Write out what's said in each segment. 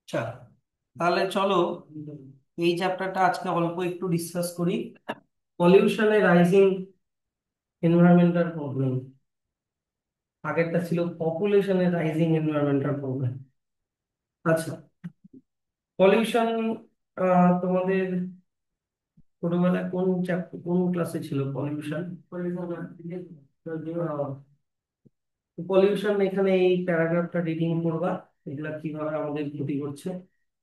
আচ্ছা, তাহলে চলো এই চ্যাপ্টারটা আজকে অল্প একটু ডিসকাস করি। পলিউশনে রাইজিং এনভায়রনমেন্টাল প্রবলেম, আগেরটা ছিল পপুলেশনে রাইজিং এনভায়রনমেন্টাল প্রবলেম। আচ্ছা, পলিউশন তোমাদের ছোটবেলায় কোন চ্যাপ্টার কোন ক্লাসে ছিল পলিউশন? পলিউশন এখানে এই প্যারাগ্রাফটা রিডিং করবা, এগুলা কিভাবে আমাদের ক্ষতি করছে।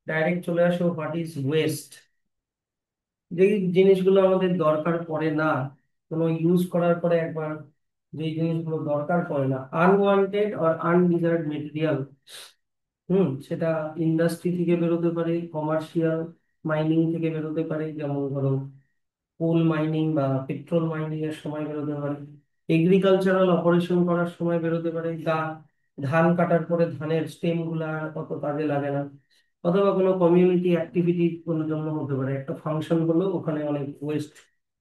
ডাইরেক্ট চলে আসো, হোয়াট ইজ ওয়েস্ট। যে জিনিসগুলো আমাদের দরকার পড়ে না, কোনো ইউজ করার পরে একবার যে জিনিসগুলো দরকার পড়ে না, আনওয়ান্টেড আর আনডিজায়ার্ড মেটেরিয়াল, সেটা ইন্ডাস্ট্রি থেকে বেরোতে পারে, কমার্শিয়াল মাইনিং থেকে বেরোতে পারে, যেমন ধরো কোল মাইনিং বা পেট্রোল মাইনিং এর সময় বেরোতে পারে, এগ্রিকালচারাল অপারেশন করার সময় বেরোতে পারে, ধান কাটার পরে ধানের স্টেম গুলা অত কাজে লাগে না, অথবা কোনো কমিউনিটি অ্যাক্টিভিটি কোনো জন্য হতে পারে, একটা ফাংশন হলো ওখানে অনেক ওয়েস্ট,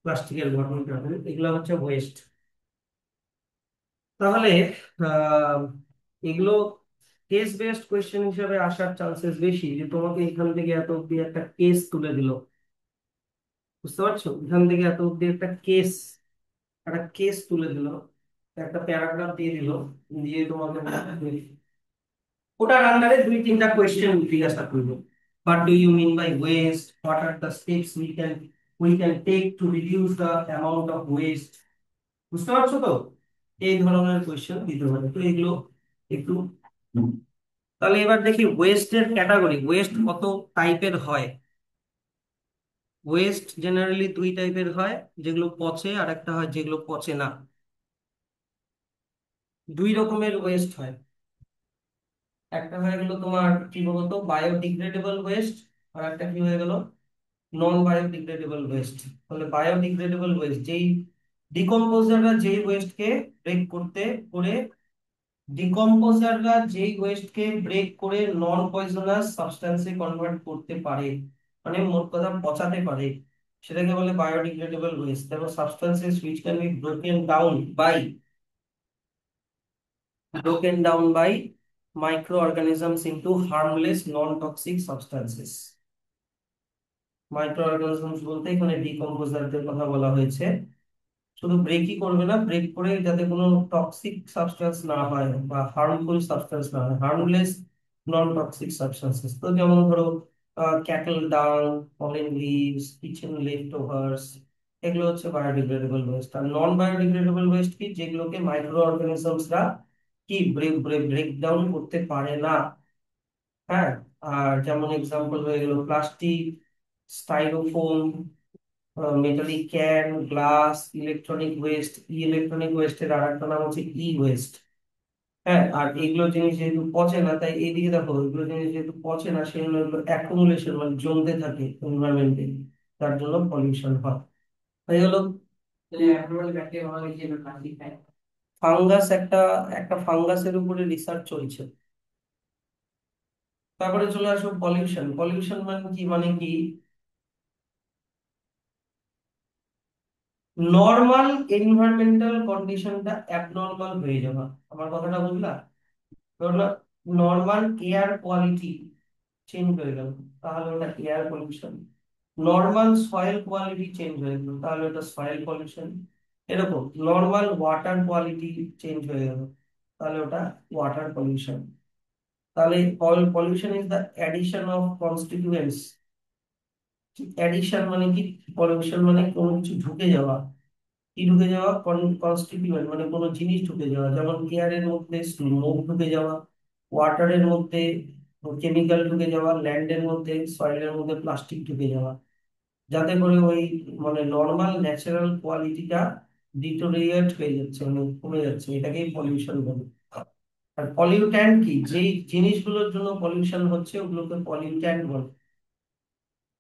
প্লাস্টিকের ঘটনা, এগুলো হচ্ছে ওয়েস্ট। তাহলে আহ এগুলো কেস বেসড কোয়েশ্চেন হিসেবে আসার চান্সেস বেশি, যে তোমাকে এখান থেকে এত অব্দি একটা কেস তুলে দিল, বুঝতে পারছো, এখান থেকে এত অব্দি একটা কেস তুলে দিল, একটা প্যারাগ্রাফ দিয়ে দিল, দিয়ে তোমাকে ওটার আন্ডারে দুই তিনটা কোয়েশ্চেন জিজ্ঞাসা করবো। What do you mean by waste, what are the steps we can take to reduce the amount of waste, বুঝতে পারছো তো? এই ধরনের কোয়েশ্চেন দিতে পারে, তো এগুলো একটু। তাহলে এবার দেখি ওয়েস্টের ক্যাটাগরি, ওয়েস্ট কত টাইপের হয়। ওয়েস্ট জেনারেলি দুই টাইপের হয়, যেগুলো পচে আর একটা হয় যেগুলো পচে না। দুই রকমের ওয়েস্ট হয়। একটা হয়ে গেল তোমার কি বলতো বায়োডিগ্রেডেবল ওয়েস্ট, আর একটা কি হয়ে গেল নন বায়োডিগ্রেডেবল ওয়েস্ট। তাহলে বায়োডিগ্রেডেবল ওয়েস্ট যেই ডিকম্পোজাররা যেই ওয়েস্টকে ব্রেক করতে করে ডিকম্পোজাররা যেই ওয়েস্টকে ব্রেক করে নন পয়জনাস সাবস্টেন্সে কনভার্ট করতে পারে, মানে মোট কথা পচাতে পারে, সেটাকে বলে বায়োডিগ্রেডেবল ওয়েস্ট। দেখো substances which can be broken down by microorganisms into harmless non-toxic substances. Micro organisms বলতে এখানে ডিকম্পোজারদের কথা বলা হয়েছে। শুধু ব্রেকই করবে না, ব্রেক করে যাতে কোনো টক্সিক সাবস্টেন্স না হয় বা হার্মফুল সাবস্টেন্স না হয়, হার্মলেস নন টক্সিক সাবস্টেন্সেস। তো যেমন ধরো ক্যাটল ডাং, পলেন লিভস, কিচেন লেফট ওভার্স, এগুলো হচ্ছে বায়োডিগ্রেডেবল ওয়েস্ট। আর নন বায়োডিগ্রেডেবল ওয়েস্ট কি, যেগুলোকে মাইক্রো অর্গানিজমসরা কি ব্রেক ব্রেক ডাউন করতে পারে না। হ্যাঁ, আর যেমন এক্সাম্পল হয়ে গেল plastic, styrofoam, metallic can, glass, electronic waste. Electronic ওয়েস্টের আর একটা নাম হচ্ছে ই ওয়েস্ট। হ্যাঁ, আর এগুলো জিনিস যেহেতু পচে না, তাই এইদিকে দেখো এগুলো জিনিস যেহেতু পচে না, সেই জন্য এগুলো অ্যাকুমুলেশন মানে জমতে থাকে এনভায়রনমেন্টে, তার জন্য পলিউশন হয়। তাই হলো ফাঙ্গাস, একটা একটা ফাঙ্গাসের উপরে রিসার্চ চলছে। তারপরে চলে আসো পলিউশন। পলিউশন মানে কি নর্মাল এনভায়রনমেন্টাল কন্ডিশনটা অ্যাবনর্মাল হয়ে যাওয়া। আমার কথাটা বুঝলা? ধরো নর্মাল এয়ার কোয়ালিটি চেঞ্জ হয়ে গেল, তাহলে ওটা air pollution. Normal soil quality change হয়ে গেল, তাহলে ওটা সয়েল পলিউশন। এরকম নর্মাল ওয়াটার কোয়ালিটি চেঞ্জ হয়ে গেল, তাহলে ওটা ওয়াটার পলিউশন। তাহলে pollution is the addition of constituents. Addition মানে কি, পলিউশন মানে কোনো কিছু ঢুকে যাওয়া। কি ঢুকে যাওয়া? কনস্টিটিউয়েন্ট মানে কোনো জিনিস ঢুকে যাওয়া, যেমন এয়ারের মধ্যে স্মোক ঢুকে যাওয়া, ওয়াটারের মধ্যে কেমিক্যাল ঢুকে যাওয়া, ল্যান্ডের মধ্যে সয়েলের মধ্যে প্লাস্টিক ঢুকে যাওয়া, যাতে করে ওই মানে নর্মাল ন্যাচারাল কোয়ালিটিটা ডিটোরিয়েট হয়ে যাচ্ছে, মানে কমে যাচ্ছে, এটাকেই পলিউশন বলে। আর পলিউট্যান্ট কি, যেই জিনিসগুলোর জন্য পলিউশন হচ্ছে ওগুলোকে পলিউট্যান্ট বলে।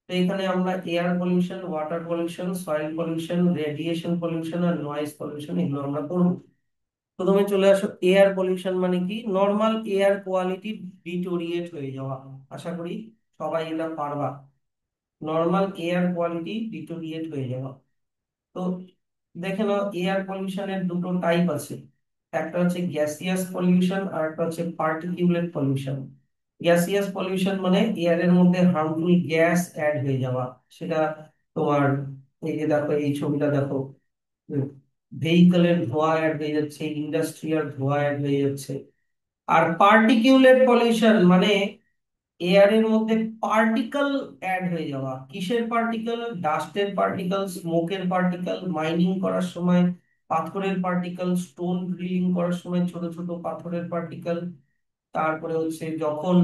তো এখানে আমরা air pollution, water pollution, soil pollution, radiation pollution আর নয়েজ পলিউশন এগুলো আমরা করবো। প্রথমে চলে আসো এয়ার পলিউশন মানে কি, নর্মাল এয়ার কোয়ালিটি ডিটোরিয়েট হয়ে যাওয়া। আশা করি সবাই এটা পারবা। নর্মাল এয়ার কোয়ালিটি ডিটোরিয়েট হয়ে যাওয়া। তো দেখে নাও এয়ার পলিউশনের দুটো টাইপ আছে। একটা হচ্ছে গ্যাসিয়াস পলিউশন আর একটা হচ্ছে পার্টিকুলেট পলিউশন। গ্যাসিয়াস পলিউশন মানে এয়ারের মধ্যে হার্মফুল গ্যাস অ্যাড হয়ে যাওয়া, সেটা তোমার এই যে দেখো এই ছবিটা দেখো, ভেহিকলের ধোঁয়া অ্যাড হয়ে যাচ্ছে, ইন্ডাস্ট্রিয়াল ধোঁয়া অ্যাড হয়ে যাচ্ছে। আর পার্টিকুলেট পলিউশন মানে এয়ারের মধ্যে পার্টিকেল অ্যাড হয়ে যাওয়া। কিসের পার্টিকেল? ডাস্টের পার্টিকেল, স্মোকের পার্টিকেল, মাইনিং করার সময় পাথরের পার্টিকেল, স্টোন ড্রিলিং করার সময় ছোট ছোট পাথরের পার্টিকেল। তারপরে হচ্ছে যখন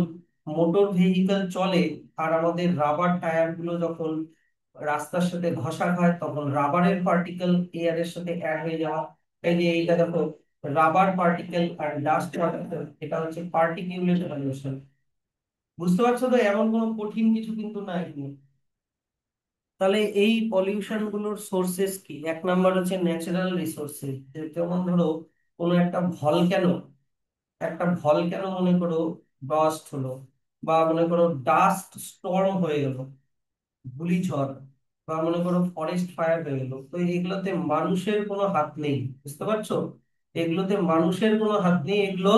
মোটর ভেহিকল চলে আর আমাদের রাবার টায়ার গুলো যখন রাস্তার সাথে ঘষা খায় তখন রাবারের পার্টিকেল এয়ারের সাথে অ্যাড হয়ে যাওয়া। এই যে এইটা দেখো, রাবার পার্টিকেল আর ডাস্ট পার্টিকেল, এটা হচ্ছে পার্টিকুলেট পলিউশন। বুঝতে পারছো তো, এমন কোনো কঠিন কিছু কিন্তু নাই। তাহলে এই পলিউশন গুলোর সোর্সেস কি? এক নাম্বার হচ্ছে ন্যাচারাল রিসোর্সেস। যেমন ধরো কোনো একটা ভলক্যানো মনে করো বাস্ট হলো, বা মনে করো ডাস্ট স্টর্ম হয়ে গেল, ধূলিঝড়, বা মনে করো ফরেস্ট ফায়ার হয়ে গেল, তো এগুলোতে মানুষের কোনো হাত নেই। বুঝতে পারছো? এগুলোতে মানুষের কোনো হাত নেই, এগুলো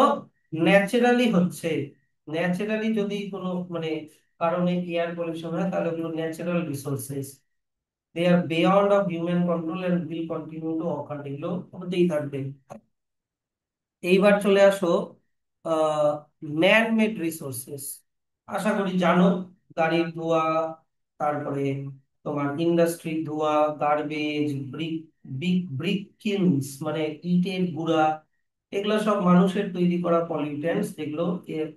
ন্যাচারালি হচ্ছে। ন্যাচারালি যদি কোনো মানে কারণে এয়ার পলিউশন হয় তাহলে ওগুলো natural resources, they are beyond of human control and will continue to occur. এগুলো হতেই থাকবে। এইবার চলে আসো ম্যান মেড রিসোর্সেস। আশা করি জানো, গাড়ির ধোঁয়া, তারপরে তোমার ইন্ডাস্ট্রির ধোঁয়া, গার্বেজ, ব্রিক কিলস মানে ইটের গুঁড়া, এগুলো সব মানুষের তৈরি করা পলিউটেন্টস, যেগুলো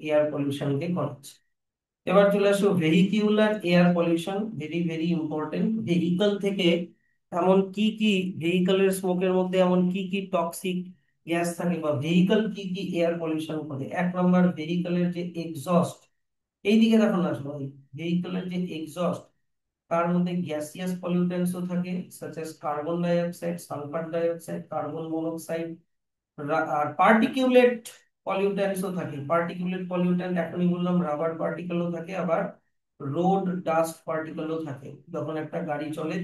এয়ার পলিউশনকে করাচ্ছে। এবার চলে আসো vehicular air pollution, very very important. Vehicle থেকে এমন কি কি, ভেহিকলের স্মোকের মধ্যে এমন কি কি টক্সিক গ্যাস থাকে, বা ভেহিকল কি কি এয়ার পলিউশন করে। এক নম্বর, ভেহিকলের যে এক্সস্ট। এইদিকে দেখো না সবাই, ভেহিকলের যে এক্সস্ট তার মধ্যে গ্যাসিয়াস পলিউটেন্টসও থাকে, such as carbon dioxide, sulphur dioxide, carbon monoxide. আর পার্টিকুলেট পলিউট্যান্টসও থাকে। পার্টিকুলেট পলিউট্যান্ট এখনই বললাম, রাবার পার্টিকেলও থাকে, আবার রোড ডাস্ট পার্টিকেলও থাকে। যখন একটা গাড়ি চলে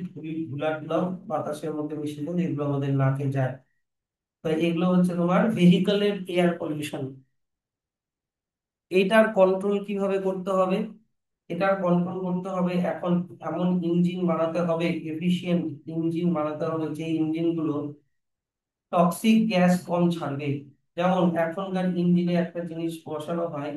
ধুলা টুলা বাতাসের মধ্যে মিশে যায়, এগুলো আমাদের নাকে যায়। তো এগুলো হচ্ছে তোমার ভেহিকলের এয়ার পলিউশন। এটার কন্ট্রোল কিভাবে করতে হবে? এটার কন্ট্রোল করতে হবে এখন এমন ইঞ্জিন বানাতে হবে, এফিশিয়েন্ট ইঞ্জিন বানাতে হবে, যে ইঞ্জিন গুলো টক্সিক গ্যাস কম ছাড়বে। যেমন এখনকার ইঞ্জিনে একটা জিনিস বসানো হয়,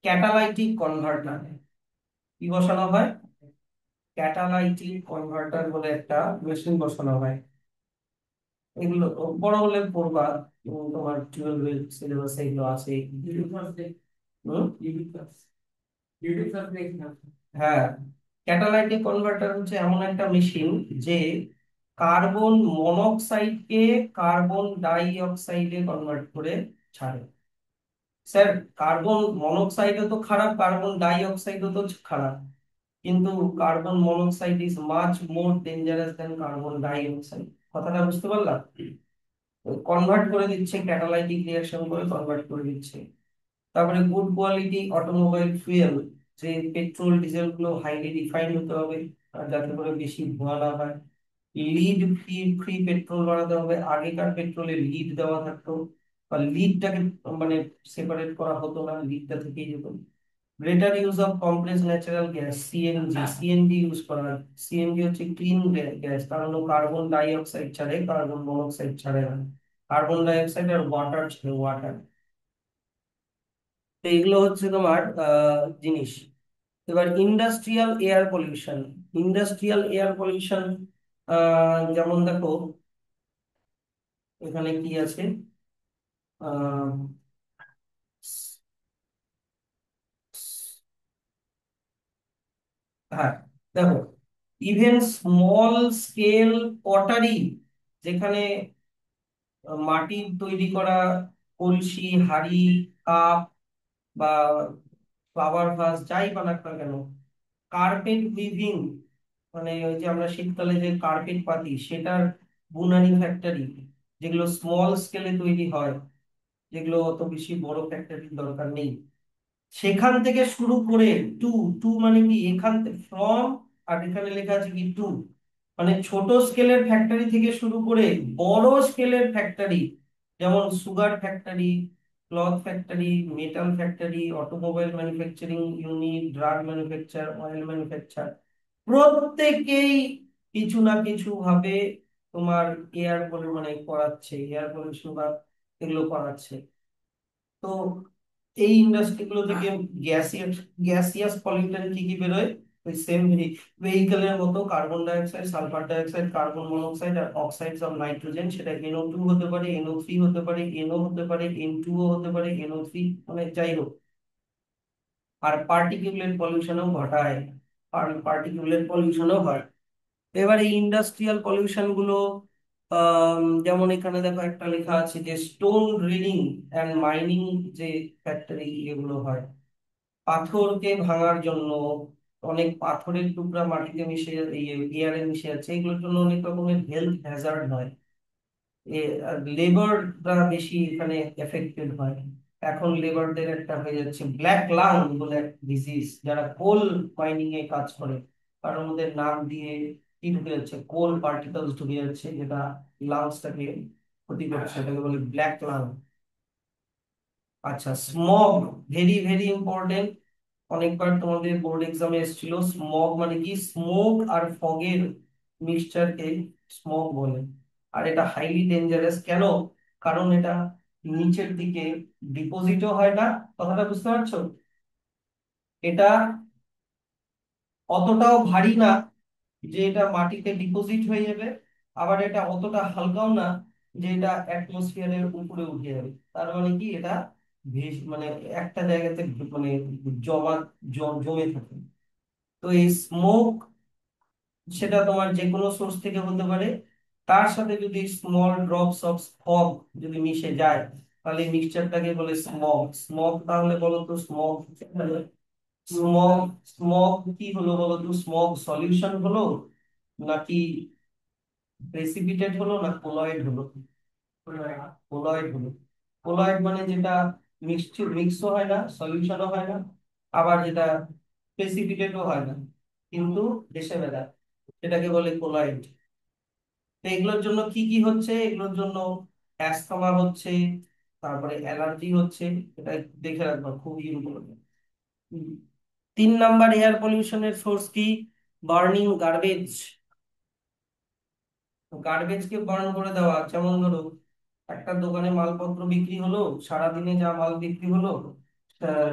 ক্যাটালাইটিক কনভার্টার। কি বসানো হয়? ক্যাটালাইটিক কনভার্টার বলে একটা মেশিন বসানো হয়। এগুলো তো বড় হলে পড়বা, তোমার 12 সিলেবাস এগুলো আছে। হুম? হ্যাঁ, ক্যাটালাইটিক কনভার্টার হচ্ছে এমন একটা মেশিন যে কার্বন মনোক্সাইডকে কার্বন ডাই অক্সাইডে কনভার্ট করে ছাড়ে। স্যার, কার্বন মনোক্সাইডও তো খারাপ, কার্বন ডাই অক্সাইডও তো খারাপ, কিন্তু carbon monoxide is much more dangerous than carbon dioxide. কথাটা বুঝতে পারলাম? কনভার্ট করে দিচ্ছে, ক্যাটালাইটিক রিঅ্যাকশন করে কনভার্ট করে দিচ্ছে। তারপরে গুড কোয়ালিটি অটোমোবাইল ফুয়েল, যে পেট্রোল ডিজেল গুলো হাইলি রিফাইন্ড হতে হবে, আর যাতে করে বেশি ধোঁয়া না হয়। লিড ফ্রি ফ্রি পেট্রোল বানাতে হবে। আগেকার পেট্রোলে লিড দেওয়া থাকতো, বা লিডটাকে মানে সেপারেট করা হতো না, লিডটা থেকেই যেত। Greater use of complex natural gas, CNG. CNG use করা। সিএনজি হচ্ছে ক্লিন গ্যাস, কারণ কার্বন ডাই অক্সাইড ছাড়ে, কার্বন মনোক্সাইড ছাড়ে না। কার্বন ডাই অক্সাইড আর ওয়াটার ছাড়ে, ওয়াটার। তো এগুলো হচ্ছে তোমার জিনিস। এবার industrial air pollution. Industrial air pollution যেমন দেখো এখানে কি আছে, আহ, হ্যাঁ দেখো, ইভেন স্মল স্কেল পটারি, যেখানে মাটির তৈরি করা কলসি, হাঁড়ি, কাপ, বা ফ্লাওয়ার ভাস যাই বানাক না কেন, কার্পেট উইভিং মানে ওই যে আমরা শীতকালে যে কার্পেট পাতি সেটার বুনানি ফ্যাক্টরি, যেগুলো স্মল স্কেলে তৈরি হয়, যেগুলো অত বেশি বড় ফ্যাক্টরির দরকার নেই, সেখান থেকে শুরু করে টু, টু মানে কি এখান থেকে ফ্রম, আর এখানে লেখা আছে কি টু, মানে ছোট স্কেলের ফ্যাক্টরি থেকে শুরু করে বড় স্কেলের ফ্যাক্টরি, যেমন sugar factory, cloth factory, metal factory, automobile manufacturing unit, drug manufacture, oil manufacture, প্রত্যেকেই কিছু না কিছু ভাবে তোমার এয়ার মানে করাচ্ছে, এয়ার পলিউশন বা এগুলো করাচ্ছে। তো এই ইন্ডাস্ট্রি গুলো থেকে গ্যাসিয়াস গ্যাসিয়াস পলিউটেন্ট কি কি বেরোয়? ওই সেম ভেহিকেলের মতো carbon dioxide, sulphur dioxide, carbon monoxide আর অক্সাইডস অফ নাইট্রোজেন। সেটা NO2 হতে পারে, NO3 হতে পারে, NO হতে পারে, N2O হতে পারে, NO3, মানে যাই হোক। আর পার্টিকুলেট পলিউশনও ঘটায়, পার্টিকুলেট পলিউশনও হয়। এবার এই ইন্ডাস্ট্রিয়াল পলিউশন গুলো, যেমন এখানে দেখো একটা লেখা আছে যে স্টোন ড্রিলিং অ্যান্ড মাইনিং, যে ফ্যাক্টরি এগুলো হয় পাথরকে ভাঙার জন্য। অনেক পাথরের টুকরা মাটিতে মিশে, এয়ারে মিশে যাচ্ছে, এগুলোর জন্য অনেক রকমের হেলথ হ্যাজার্ড হয়। লেবাররা বেশি এখানে এফেক্টেড হয়। এখন লেবারদের একটা হয়ে যাচ্ছে ব্ল্যাক লাং বলে এক ডিজিজ, যারা কোল মাইনিং এ কাজ করে, কারণ ওদের নাক দিয়ে কি ঢুকে যাচ্ছে, কোল পার্টিকেলস ঢুকে যাচ্ছে, যেটা লাংসটাকে ক্ষতি করছে, সেটাকে বলে ব্ল্যাক লাং। আচ্ছা, স্মগ, ভেরি ভেরি ইম্পর্টেন্ট। অনেকবার তোমাদের বোর্ড এক্সামে এসেছিল। স্মগ মানে কি? স্মোক আর ফগের মিক্সচারকে স্মগ বলে। আর এটা হাইলি ডেঞ্জারাস। কেন? কারণ এটা নিচের দিকে ডিপোজিটও হয় না। কথাটা বুঝতে পারছো? এটা অতটাও ভারী না যে এটা মাটিতে ডিপোজিট হয়ে যাবে, আবার এটা অতটা হালকাও না যে এটা অ্যাটমসফিয়ারের উপরে উঠে যাবে। তার মানে কি, এটা মানে একটা জায়গাতে মানে জমা জমে থাকে। তো এই স্মোক, সেটা তোমার যে কোনো সোর্স থেকে হতে পারে। তার সাথে যদি স্মল ড্রপস অফ ফগ যদি মিশে যায়, তাহলে মিক্সচারটাকে বলে স্মগ। স্মগ তাহলে বলো তো, স্মগ স্মগ স্মগ কি হলো বলো তো? স্মগ সলিউশন হলো, নাকি প্রেসিপিটেট হলো, না কোলয়েড হলো? কোলয়েড হলো। কোলয়েড মানে যেটা মিক্সও হয় না, সলিউশনও হয় না, আবার যেটা প্রেসিপিটেটও হয় না, কিন্তু দেশে বেড়ায়, সেটাকে বলে কোলয়েড। তো এগুলোর জন্য কি কি হচ্ছে? এগুলোর জন্য অ্যাস্তমা হচ্ছে, তারপরে অ্যালার্জি হচ্ছে। এটা দেখে রাখবা, খুবই ইম্পর্টেন্ট। 3 নাম্বার এয়ার পলিউশনের সোর্স কি? Burning garbage. গার্বেজ কে বার্ন করে দেওয়া। যেমন ধরো, একটা দোকানে মালপত্র বিক্রি হলো, সারাদিনে যা মাল বিক্রি হলো,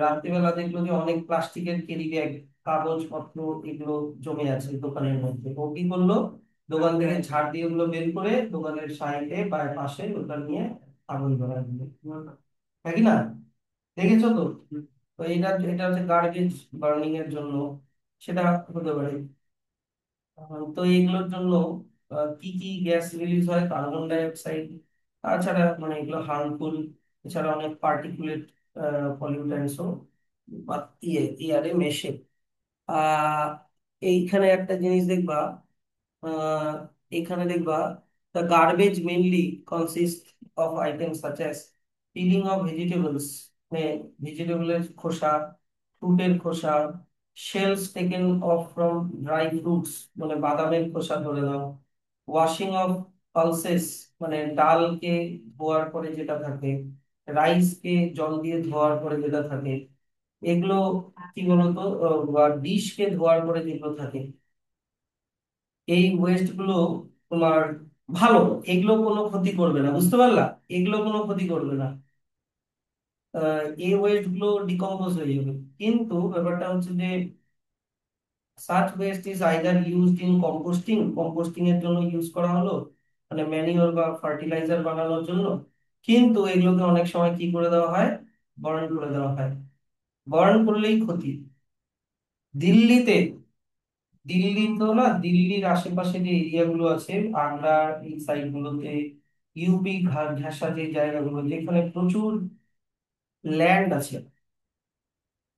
রাত্রিবেলা দেখলো যে অনেক প্লাস্টিকের ক্যারি ব্যাগ, কাগজপত্র এগুলো জমে আছে দোকানের মধ্যে। ও কি করলো? দোকান থেকে ঝাড় দিয়ে ওগুলো বের করে দোকানের সাইডে বা পাশে ওটা নিয়ে আগুন ধরায় দিল। হ্যাঁ কি না? দেখেছো তো? তো এটা এটা হচ্ছে গার্বেজ বার্নিং এর জন্য সেটা হতে পারে। তো এগুলোর জন্য কি কি গ্যাস রিলিজ হয়? Carbon die oxide. তাছাড়া মানে এগুলো হার্মফুল। এছাড়া অনেক পার্টিকুলেট পলিউটেন্টসও এয়ারে মেশে। আহ এইখানে একটা জিনিস দেখবা, আহ এখানে দেখবা, the garbage mainly consists of items such as peeling of vegetables, মানে ভেজিটেবলের খোসা, ফ্রুটের খোসা, shells taken off from dry fruits, মানে বাদামের খোসা ধরে নাও, ওয়াশিং অফ পালসেস, মানে ডালকে ধোয়ার পরে যেটা থাকে, রাইসকে জল দিয়ে ধোয়ার পরে যেটা থাকে, এগুলো কি বলতো, ডিশকে ধোয়ার পরে যেগুলো থাকে, এই ওয়েস্ট গুলো তোমার ভালো। এগুলো কোনো ক্ষতি করবে না, বুঝতে পারলা? এগুলো কোনো ক্ষতি করবে না। এই ওয়েস্ট গুলো ডিকম্পোজ হয়ে যাবে। কিন্তু ব্যাপারটা হচ্ছে যে such West is either used in composting, composting এর জন্য ইউজ করা হলো, মানে ম্যানিওর বা ফার্টিলাইজার বানানোর জন্য। কিন্তু এগুলোকে অনেক সময় কি করে দেওয়া হয়? বার্ন করে দেওয়া হয়। বার্ন করলেই ক্ষতি। দিল্লিতে, দিল্লি তো না, দিল্লির আশেপাশে যে এরিয়া গুলো আছে, আগ্রার এই সাইড গুলোতে, ইউপি ঘাসা যে জায়গাগুলো, যেখানে প্রচুর ল্যান্ড আছে,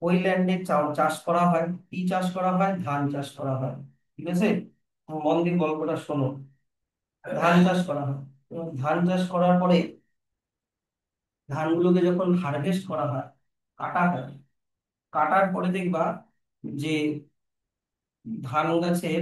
ওই ল্যান্ডে চাষ করা হয়। কি চাষ করা হয়? ধান চাষ করা হয়। ঠিক আছে, মন দিয়ে গল্পটা শোনো। ধান চাষ করা হয়। এবং ধান চাষ করার পরে ধানগুলোকে যখন হারভেস্ট করা হয়, কাটা হয়, কাটার পরে দেখবা যে ধান গাছের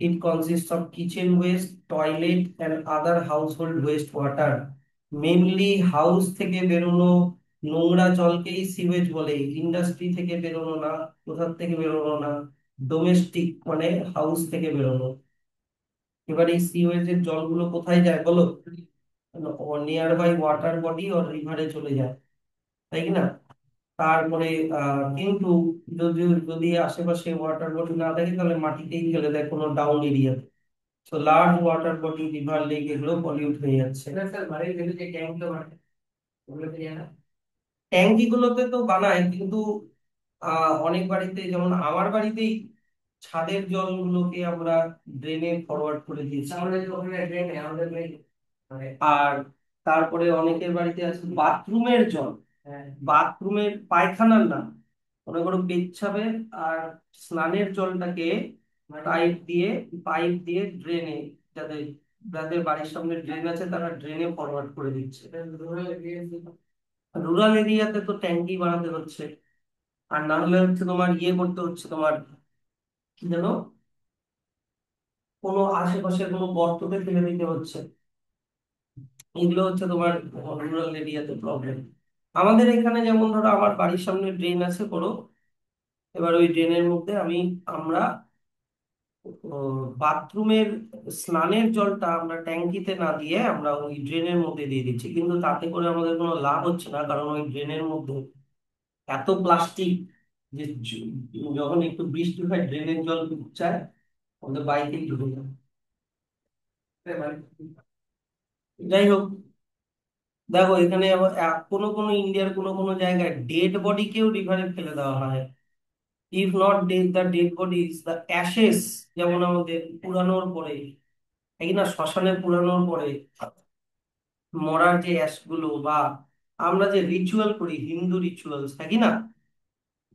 It consists of kitchen waste, toilet and other household waste water. Mainly house থেকে বেরোনো নোংরা জলকেই সিওয়েজ বলে, ইন্ডাস্ট্রি থেকে বেরোনো না, কোথার থেকে বেরোনো না, ডোমেস্টিক মানে হাউস থেকে বেরোনো। এবার এই সিওয়েজের জলগুলো কোথায় যায় বলো? নিয়ার বাই ওয়াটার বডি ওর রিভারে চলে যায়, তাই কি না? তারপরে কিন্তু যদি যদি আশেপাশে ওয়াটার বডি না থাকে তাহলে মাটিতেই ফেলে দেয় কোনো ডাউন এরিয়া। তো large water body, river, lake এগুলো পলিউট হয়ে যাচ্ছে। ট্যাঙ্কি গুলোতে তো বানায়, কিন্তু অনেক বাড়িতে, যেমন আমার বাড়িতেই ছাদের জলগুলোকে আমরা ড্রেনে ফরওয়ার্ড করে দিয়েছি। আর তারপরে অনেকের বাড়িতে আছে বাথরুমের জল, বাথরুমের পায়খানার না, মনে করো পেচ্ছাবের আর স্নানের জলটাকে পাইপ দিয়ে ড্রেনে, যাদের যাদের বাড়ির সামনে ড্রেন আছে তারা ড্রেনে ফরওয়ার্ড করে দিচ্ছে। রুরাল এরিয়াতে তো ট্যাঙ্কি বানাতে হচ্ছে, আর না হলে হচ্ছে তোমার ইয়ে করতে হচ্ছে, তোমার কি জানো, কোনো আশেপাশে কোনো গর্ততে ফেলে দিতে হচ্ছে। এগুলো হচ্ছে তোমার রুরাল এরিয়াতে প্রবলেম। আমাদের এখানে যেমন ধরো আমার বাড়ির সামনে ড্রেন আছে বড়, এবার ওই ড্রেনের মধ্যে আমরা বাথরুমের স্নানের জলটা আমরা ট্যাঙ্কিতে না দিয়ে আমরা ওই ড্রেনের মধ্যে দিয়ে দিচ্ছি, কিন্তু তাতে করে আমাদের কোনো লাভ হচ্ছে না, কারণ ওই ড্রেনের মধ্যে এত প্লাস্টিক যে যখন একটু বৃষ্টি হয় ড্রেনের জল চায় আমাদের বাইকেই ঢুকে যায়। যাই হোক, দেখো এখানে আবার কোনো কোনো ইন্ডিয়ার কোনো কোনো জায়গায় ডেড বডিকেও রিভারে ফেলে দেওয়া হয়। If not dead, the dead bodies, the Ashes, যেমন আমাদের পুরানোর পরে, এই না শ্মশানে পুরানোর পরে মরার যে অ্যাশ গুলো, বা আমরা যে রিচুয়াল করি হিন্দু রিচুয়ালস থাকি না,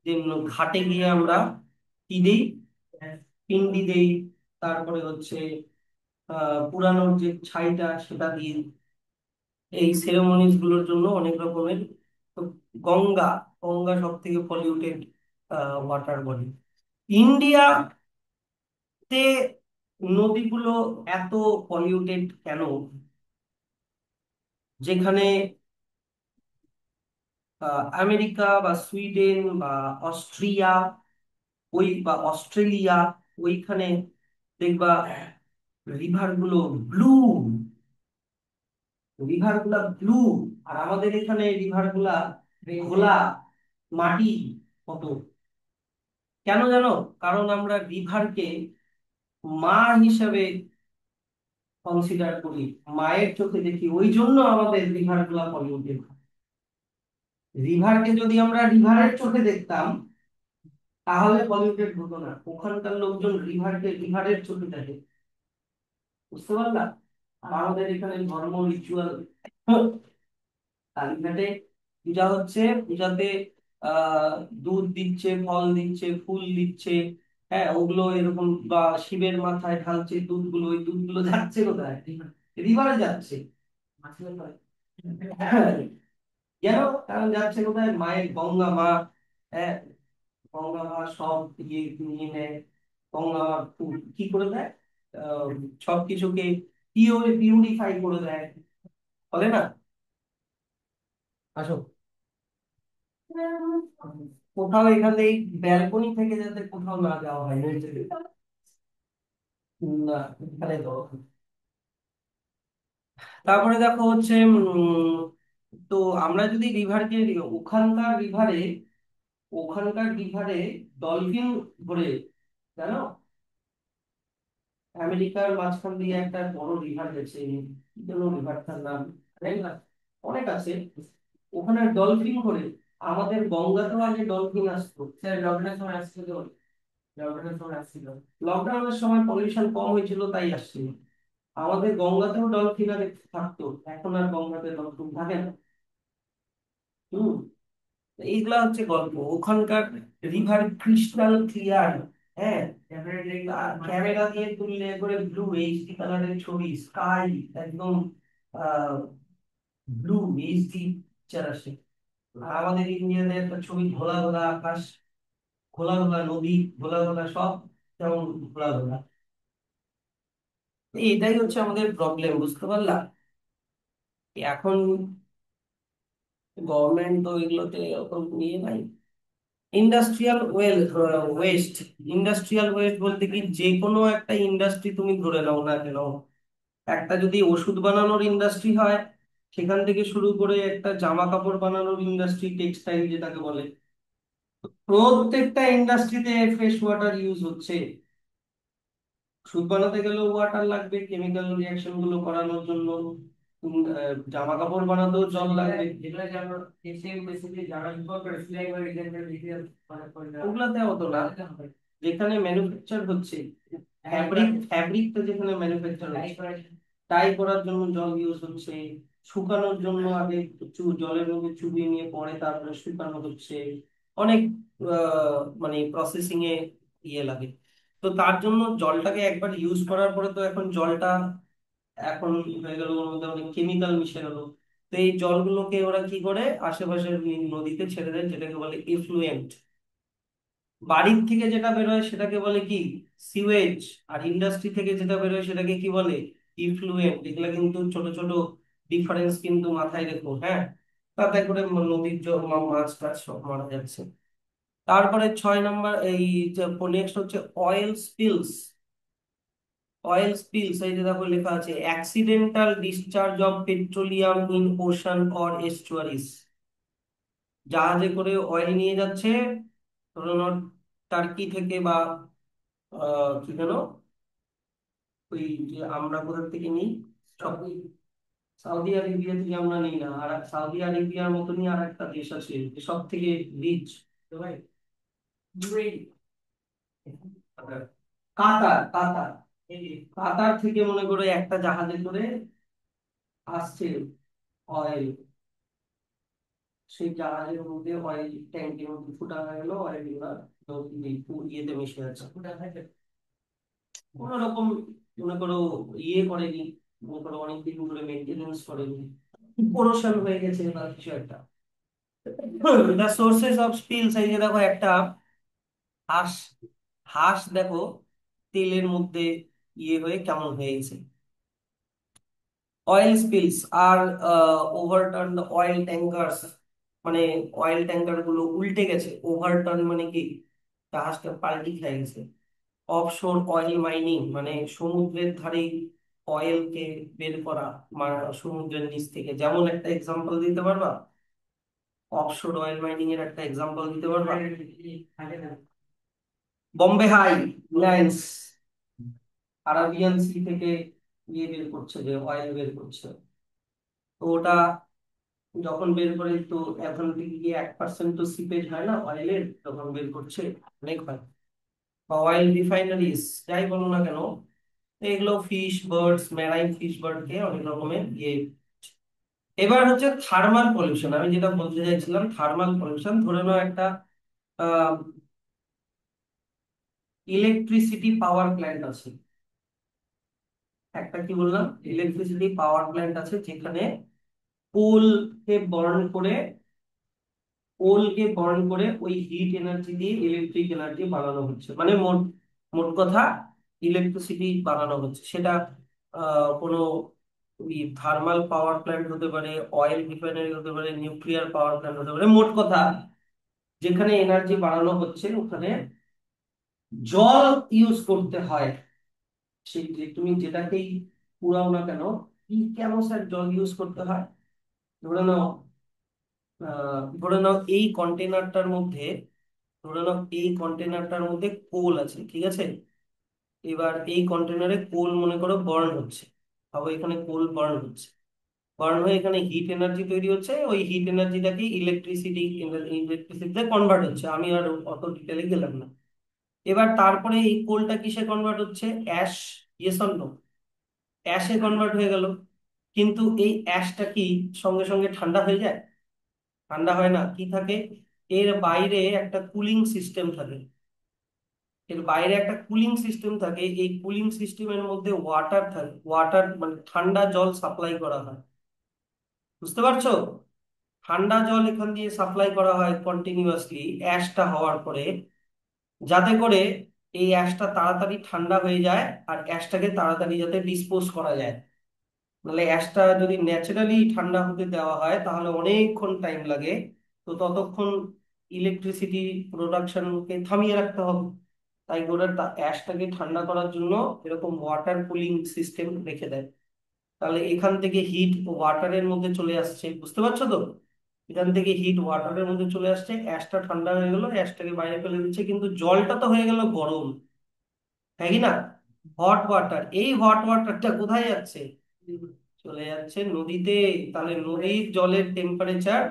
যে ঘাটে গিয়ে আমরা কি দিই, পিন্ডি দেই, তারপরে হচ্ছে পুরানোর যে ছাইটা সেটা দিই। এই সেরেমনিজ গুলোর জন্য অনেক রকমের, তো গঙ্গা গঙ্গা সব থেকে পলিউটেড ওয়াটার বডি। ইন্ডিয়াতে নদীগুলো এত পলিউটেড কেন? যেখানে আমেরিকা বা সুইডেন বা অস্ট্রিয়া, বা অস্ট্রেলিয়া, ওইখানে দেখবা রিভার গুলো ব্লু, রিভার গুলা ব্লু, আর আমাদের এখানে রিভার গুলা ঘোলা, মাটি কত। কেন জানো? কারণ আমরা রিভারকে মা হিসাবে কনসিডার করি, মায়ের চোখে দেখি, ওই জন্য আমাদের রিভার গুলা পলিউটেড। রিভারকে যদি আমরা রিভারের চোখে দেখতাম তাহলে পলিউটেড হতো না। ওখানকার লোকজন রিভারকে রিভারের চোখে দেখে, বুঝতে পারলা? আমাদের এখানে ধর্ম রিচুয়াল, কালীঘাটে পূজা হচ্ছে, পূজাতে আহ দুধ দিচ্ছে, ফল দিচ্ছে, ফুল দিচ্ছে, হ্যাঁ ওগুলো এরকম, বা শিবের মাথায় ঢালছে দুধগুলো, ওই দুধগুলো যাচ্ছে কোথায়? রিভারে যাচ্ছে। হ্যাঁ, কেন? কারণ যাচ্ছে কোথায়? মায়ের গঙ্গা মা, হ্যাঁ, গঙ্গা মা সব ইয়ে নিয়ে নেয়। গঙ্গা মা কি করে দেয়? আহ, সবকিছুকে পিউরিফাই করে দেয়, বলে না? আসো কোথাও এখান থেকে ব্যালকনি থেকে যাতে কোথাও না যাওয়া হয় নিচে। না, এখানে তো। তারপরে দেখো হচ্ছে তো আমরা যদি রিভারকে, ওখানকার রিভারে ডলফিন ঘুরে, জানো? আমেরিকার মাঝখান দিয়ে একটা বড় রিভার গেছে, কি যেন রিভারটার নাম, জানি না, অনেক আছে। ওখানে ডলফিন ঘোরে। আমাদের গঙ্গাতেও আগে ডলফিন আসতো, স্যার লকডাউনের সময় আসছিল, লকডাউনের সময় পলিউশন কম হয়েছিল তাই আসছিল। আমাদের গঙ্গাতেও ডলফিন আগে থাকতো, এখন আর গঙ্গাতে ডলফিন থাকে না। হম, এইগুলা হচ্ছে গল্প ওখানকার। রিভার ক্রিস্টাল ক্লিয়ার, হ্যাঁ, ক্যামেরা দিয়ে তুললে করে ব্লু এইচডি কালারের ছবি, স্কাই একদম ব্লু এইচডি পিকচার আসে। আর আমাদের ইন্ডিয়াতে একটা ছবি, ঘোলা ঘোলা আকাশ, ঘোলা ঘোলা নদী, ঘোলা ঘোলা সব, যেমন ঘোলা ঘোলা। এটাই হচ্ছে আমাদের প্রবলেম, বুঝতে পারলা? এখন গভর্নমেন্ট তো এগুলোতে অত নিয়ে নাই। Industrial waste. ইন্ডাস্ট্রিয়াল ওয়েস্ট বলতে কি, যে কোনো একটা ইন্ডাস্ট্রি তুমি ধরে নাও না কেন, একটা যদি ওষুধ বানানোর ইন্ডাস্ট্রি হয়, সেখান থেকে শুরু করে একটা জামা কাপড় বানানোর ইন্ডাস্ট্রি, টেক্সটাইল যেটাকে বলে, প্রত্যেকটা ইন্ডাস্ট্রিতে ফ্রেশ ওয়াটার ইউজ হচ্ছে। ওষুধ বানাতে গেলেও ওয়াটার লাগবে, কেমিক্যাল রিয়াকশন গুলো করানোর জন্য। জামা কাপড় বানাতেও জল লাগবে। ওগুলাতে হতো না, যেখানে ম্যানুফ্যাকচার হচ্ছে, ফ্যাব্রিক তো যেখানে ম্যানুফ্যাকচার হচ্ছে, টাই করার জন্য জল ইউজ হচ্ছে, শুকানোর জন্য আগে জলের মধ্যে চুবিয়ে নিয়ে পরে তারপরে শুকানো হচ্ছে। অনেক মানে প্রসেসিং এ ইয়ে লাগে। তো তার জন্য জলটাকে একবার ইউজ করার পরে তো এখন জলটা এখন হয়ে গেল ওর মধ্যে অনেক কেমিক্যাল মিশে গেল। তো এই জলগুলোকে ওরা কি করে, আশেপাশের নদীতে ছেড়ে দেয়, যেটাকে বলে ইফ্লুয়েন্ট। বাড়ির থেকে যেটা বেরোয় সেটাকে বলে কি, সিওয়েজ। আর ইন্ডাস্ট্রি থেকে যেটা বেরোয় সেটাকে কি বলে, ইফ্লুয়েন্ট। এগুলা কিন্তু ছোট ছোট ডিফারেন্স, কিন্তু মাথায় রেখো, হ্যাঁ। তাতে করে নদীর মাছ টাছ সব মারা যাচ্ছে। তারপরে 6 নম্বর, এই নেক্সট হচ্ছে অয়েল স্পিলস। অয়েল স্পিলস, এই যে দেখো লেখা আছে, accidental discharge of petroleum in ocean or estuaries. জাহাজে করে অয়েল নিয়ে যাচ্ছে, ধরুন টার্কি থেকে বা কি যেন, ওই যে আমরা কোথা থেকে নিই, সব সৌদি আরবিয়া থেকে আমরা নিই না, আর সৌদি আরবিয়ার মতনই আর একটা দেশ আছে সব থেকে রিচ, কাতার। কাতার, কাতার থেকে মনে করো একটা জাহাজে করে আসছে অয়েল, সেই জাহাজের মধ্যে অয়েল ট্যাঙ্কের মধ্যে ফুটা হয়ে গেল অয়েল গুলা, তো ইয়েতে মিশে আছে কোন রকম, মনে করো ইয়ে করেনি, মনে করো অনেকদিন ধরে মেনটেনেন্স করেনি, পোরশন হয়ে গেছে বা কিছু একটা। দ্য সোর্সেস অফ স্পিলস, এই যে দেখো একটা হাঁস, হাঁস দেখো তেলের মধ্যে ইয়ে হয়ে কেমন হয়ে গেছে। অয়েল স্পিলস আর ওভারটার্ন দ্য অয়েল ট্যাঙ্কার্স, মানে অয়েল ট্যাঙ্কার গুলো উল্টে গেছে। ওভারটার্ন মানে কি, জাহাজটা পাল্টি খেয়ে গেছে। অফশোর অয়েল মাইনিং মানে সমুদ্রের ধারে অয়েলকে বের করা, সমুদ্রের নিচ থেকে। যেমন একটা এক্সাম্পল দিতে পারবা, অফশোর অয়েল মাইনিং এর একটা এক্সাম্পল দিতে পারবা? Bombay high lands, Arabian sea থেকে ইয়ে বের করছে, যে অয়েল বের করছে। তো ওটা যখন বের করে, তো এখন থেকে গিয়ে 1% তো সিপেজ হয় না অয়েলের, যখন বের করছে অনেক হয়। বা অয়েল রিফাইনারিজ, যাই বলো না কেন, এগুলো fish birds, marine fish bird কে অনেক রকমের ইয়ে। এবার হচ্ছে থার্মাল পলিউশন, আমি যেটা বলতে চাইছিলাম, থার্মাল পলিউশন। ধরে নাও একটা ইলেকট্রিসিটি পাওয়ার প্ল্যান্ট আছে, একটা কি বললাম, ইলেকট্রিসিটি পাওয়ার প্ল্যান্ট আছে, যেখানে কোল কে বার্ন করে, কোলকে বার্ন করে ওই হিট এনার্জি দিয়ে ইলেকট্রিক এনার্জি বানানো হচ্ছে, মানে মোট মোট কথা ইলেকট্রিসিটি বানানো হচ্ছে। সেটা কোনো থার্মাল পাওয়ার প্ল্যান্ট হতে পারে, অয়েল রিফাইনারি হতে পারে, নিউক্লিয়ার পাওয়ার প্ল্যান্ট হতে পারে। মোট কথা যেখানে এনার্জি বানানো হচ্ছে ওখানে জল ইউজ করতে হয়। সেই যে তুমি যেটাকেই পুরাও না কেন, কি কেন স্যার জল ইউজ করতে হয়? ধরে নাও ধরে নাও এই কন্টেনারটার মধ্যে, ধরে নাও এই কন্টেনারটার মধ্যে কোল আছে, ঠিক আছে। এবার এই কন্টেনারে কোল মনে করো বার্ন হচ্ছে, ভাবো এখানে কোল বার্ন হচ্ছে, বার্ন হয়ে এখানে হিট এনার্জি তৈরি হচ্ছে, ওই হিট এনার্জিটাকে ইলেকট্রিসিটিতে কনভার্ট হচ্ছে। আমি আর অত ডিটেলে গেলাম না। এবার তারপরে এই কোলটা কিসে কনভার্ট হচ্ছে, অ্যাশ, ইয়েস অর নো? অ্যাশে কনভার্ট হয়ে গেল। কিন্তু এই অ্যাশটা কি সঙ্গে সঙ্গে ঠান্ডা হয়ে যায়? ঠান্ডা হয় না। কি থাকে, এর বাইরে একটা কুলিং সিস্টেম থাকে। এর বাইরে একটা কুলিং সিস্টেম থাকে, এই কুলিং সিস্টেমের মধ্যে ওয়াটার থাকে, ওয়াটার মানে ঠান্ডা জল সাপ্লাই করা হয়। বুঝতে পারছো? ঠান্ডা জল এখান দিয়ে সাপ্লাই করা হয় কন্টিনিউয়াসলি অ্যাশটা হওয়ার পরে, যাতে করে এই অ্যাশটা তাড়াতাড়ি ঠান্ডা হয়ে যায়, আর অ্যাশটাকে তাড়াতাড়ি যাতে ডিসপোজ করা যায়। নাহলে অ্যাশটা যদি ন্যাচারালি ঠান্ডা হতে দেওয়া হয় তাহলে অনেকক্ষণ টাইম লাগে। তো ততক্ষণ ইলেকট্রিসিটি প্রোডাকশনকে থামিয়ে রাখতে হবে। তাই ওরা অ্যাশটাকে ঠান্ডা করার জন্য এরকম ওয়াটার কুলিং সিস্টেম রেখে দেয়। তাহলে এখান থেকে হিট ওয়াটারের মধ্যে চলে আসছে, বুঝতে পারছো তো? এখান থেকে হিট ওয়াটারের মধ্যে চলে আসছে, অ্যাশটা ঠান্ডা হয়ে গেল, অ্যাশটাকে বাইরে ফেলে দিচ্ছে, কিন্তু জলটা তো হয়ে গেল গরম, তাই কি না? হট ওয়াটার, এই হট ওয়াটারটা কোথায় যাচ্ছে? চলে যাচ্ছে নদীতে। তাহলে নদীর জলের টেম্পারেচার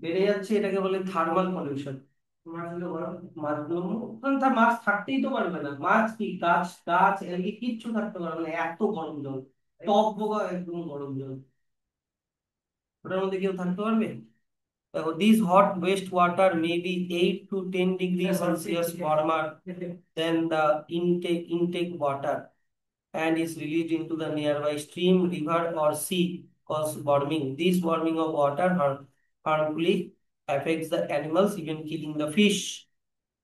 বেড়ে যাচ্ছে, এটাকে বলে থার্মাল পলিউশন। মাছগুলো, ওখানে তার মাছ থাকতেই তো পারবে না। মাছ কি, গাছ গাছ এদিকে কিচ্ছু থাকতে পারবে না, এত গরম জল, টক বোগা একদম গরম জল, ওটার মধ্যে কেউ থাকতে পারবে? দেখো, this hot West water may be 8 to 10 degrees Celsius warmer than the intake water, and is released into the nearby stream, river, or sea, cause warming. This warming of water harmfully affects the animals, even killing the fish,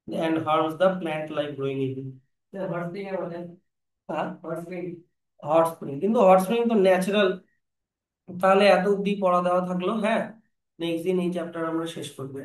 and harms the plant life growing in it. হ্যাঁ, hot spring, কিন্তু hot spring তো natural. তাহলে এত অব্দি পড়া দেওয়া থাকলো, হ্যাঁ। নেক্সট দিন এই চ্যাপ্টার আমরা শেষ করবো।